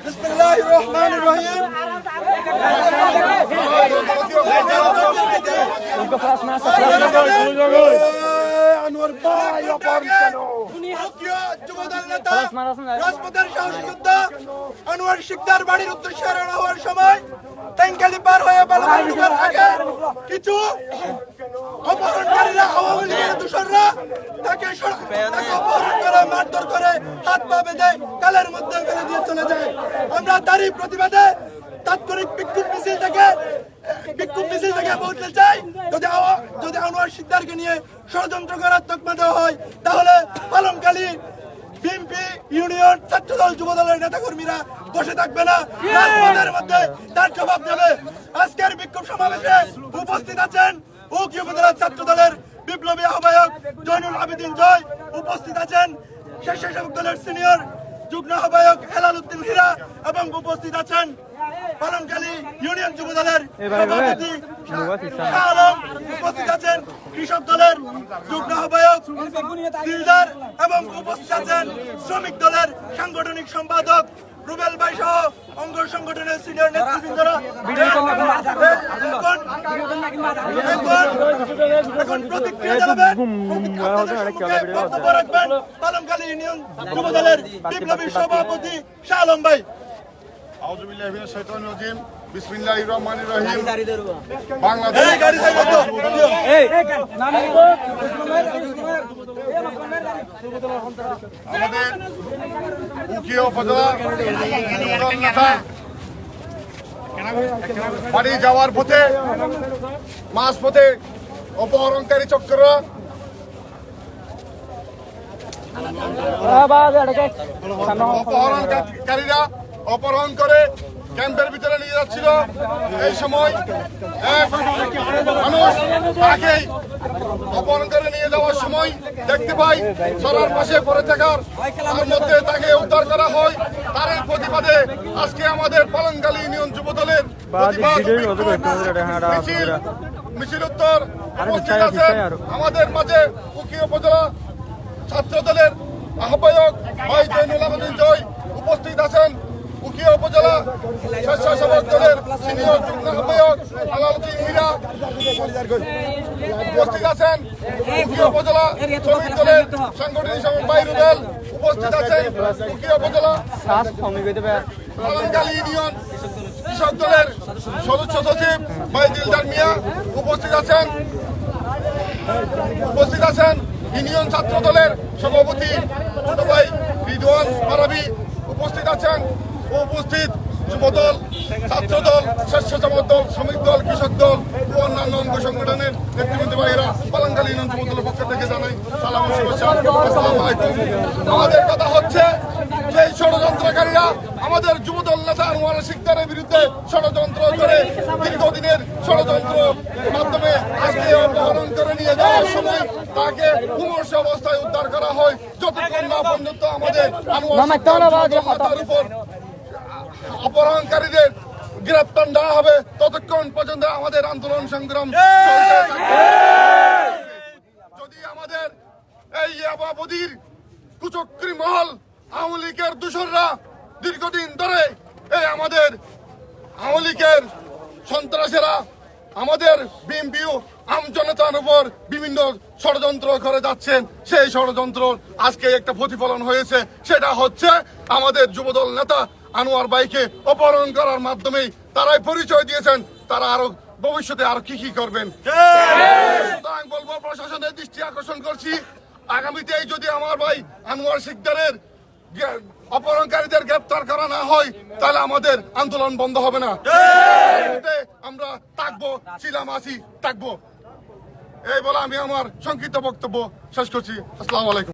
বিসমিল্লাহির রহমানির রহিম। আনোয়ার ভাই অপহরণ যুবদল নেতা রাজপথের সাহসী যোদ্ধা আনোয়ার শিকদার বাড়ির উদ্দেশ্যে রওনা হওয়ার সময় ট্যাঙ্কালি পার হয়ে বালুমারি ঢোকার আগে কিছু অপহরণকারীরা আওয়ামী লীগের দোসররা তাকে অপহরণ করে মারধর করে হাত পা বেঁধে কালের মধ্যে ফেলে দিয়ে চলে যায়। আমরা তারই প্রতিবাদে তাৎক্ষণিক বিক্ষোভ মিছিল থেকে বলতে চাই, যদি আনোয়ার শিকদারকে নিয়ে ষড়যন্ত্র করার তকমা দেওয়া হয় তাহলে পালনকালী বিএনপি ইউনিয়ন ছাত্রদল যুবদলের নেতাকর্মীরা বসে থাকবে না, রাজপথের মধ্যে তার জবাব দেবে। আজকের বিক্ষোভ সমাবেশে উপস্থিত আছেন উকি উপজেলা ছাত্রদলের বিপ্লবী আহ্বায়ক জয়নুল আবেদিন জয়, উপস্থিত আছেন স্বেচ্ছাসেবক দলের সিনিয়র যুগ্ম আহ্বায়ক হেলাল উদ্দিন হীরা এবং উপস্থিত আছেন পালনকালী ইউনিয়ন যুবদলের সভাপতি শাহ আলম, উপস্থিত আছেন কৃষক দলের যুগ্ম আহ্বায়ক দিলদার এবং উপস্থিত আছেন শ্রমিক দলের সাংগঠনিক সম্পাদক রুবেল ভাই সহ অঙ্গ সংগঠনের সিনিয়র নেতৃবৃন্দরা এখন প্রতিক্রিয়া জানাবেন, বক্তব্য রাখবেন পালনকালী ইউনিয়ন যুবদলের বিপ্লবী সভাপতি শাহ আলম ভাই। আউযু বিল্লাহি মিনাশ শাইতানির রাজিম। বিসমিল্লাহির রহমানির রহিম। বাংলাদেশ আমাদের উকিয়া উপজেলা বাড়ি যাওয়ার পথে মাঝ পথে অপহরণকারী চক্ররা অপহরণকারীরা অপহরণ করে ক্যাম্পের ভিতরে নিয়ে যাচ্ছিল। এই সময় মানুষ তাকে অপহরণ করে নিয়ে যাওয়ার সময় দেখতে পাই সরার পাশে পড়ে থাকার তার মধ্যে তাকে উদ্ধার করা হয়। তার প্রতিবাদে আজকে আমাদের পালনকালী ইউনিয়ন যুবদলের মিছিল উত্তর উপস্থিত আছেন আমাদের মাঝে উকি উপজেলা ছাত্র দলের আহ্বায়ক ভাই জয়নুল আবেদিন জয়, উপস্থিত আছেন উকিয়া উপজেলা স্বেচ্ছাসেবক দলের সিনিয়র যুগ্ম আহ্বায়ক হেলাল উদ্দিন হীরা, উপস্থিত আছেন উকিয়া উপজেলা শ্রমিক দলের সাংগঠনিক সম্পাদক ভাই রুবেল, উপস্থিত আছেন উকিয়া উপজেলা পালনকালী ইউনিয়ন কৃষক দলের সদস্য সচিব ভাই দিলদার মিয়া, উপস্থিত আছেন ইউনিয়ন ছাত্র দলের সভাপতি ছোট ভাই রিদওয়ান আরবি, উপস্থিত আছেন যুবদল ছাত্রদল স্বেচ্ছাসেবক দল শ্রমিক দল কৃষক দল ও অন্যান্য অঙ্গ সংগঠনের নেতৃবৃন্দ ভাইয়েরা পালনকালী ইউনিয়ন যুবদলের পক্ষ থেকে জানাই সালাম ও শুভেচ্ছা। আসসালামু আলাইকুম। আমাদের কথা হচ্ছে যে ষড়যন্ত্রকারীরা আমাদের যুবদল নেতা আনোয়ার শিকদারের বিরুদ্ধে ষড়যন্ত্র করে দীর্ঘদিনের ষড়যন্ত্র মাধ্যমে আজকে অপহরণ করে নিয়ে যাওয়ার সময় তাকে মুমূর্ষ অবস্থায় উদ্ধার করা হয়। যতক্ষণ না পর্যন্ত আমাদের আনোয়ার উপর অপহরণকারীদের গ্রেপ্তার না হবে ততক্ষণ পর্যন্ত আমাদের আন্দোলন সংগ্রাম চলতে থাকবে। যদি আমাদের এই আবাবদির কুচক্রী মহল আওয়ামী লীগের দোসররা দীর্ঘদিন ধরে এই আমাদের আওয়ামী লীগের সন্ত্রাসীরা আমাদের বিএনপি আমজনতার উপর বিভিন্ন ষড়যন্ত্র করে যাচ্ছেন, সেই ষড়যন্ত্র আজকে একটা প্রতিফলন হয়েছে। সেটা হচ্ছে আমাদের যুবদল নেতা আনোয়ার ভাইকে অপহরণ করার মাধ্যমে তারাই পরিচয় দিয়েছেন তারা আরো ভবিষ্যতে আরো কি করবেন। সুতরাং বলবো প্রশাসনের দৃষ্টি আকর্ষণ করছি, আগামীতে যদি আমার ভাই আনোয়ার শিকদারের অপহরণকারীদের গ্রেপ্তার করা না হয় তাহলে আমাদের আন্দোলন বন্ধ হবে না। আমরা থাকবো, ছিলাম, আছি, থাকবো। এই বলে আমি আমার সংক্ষিপ্ত বক্তব্য শেষ করছি। আসসালামু আলাইকুম।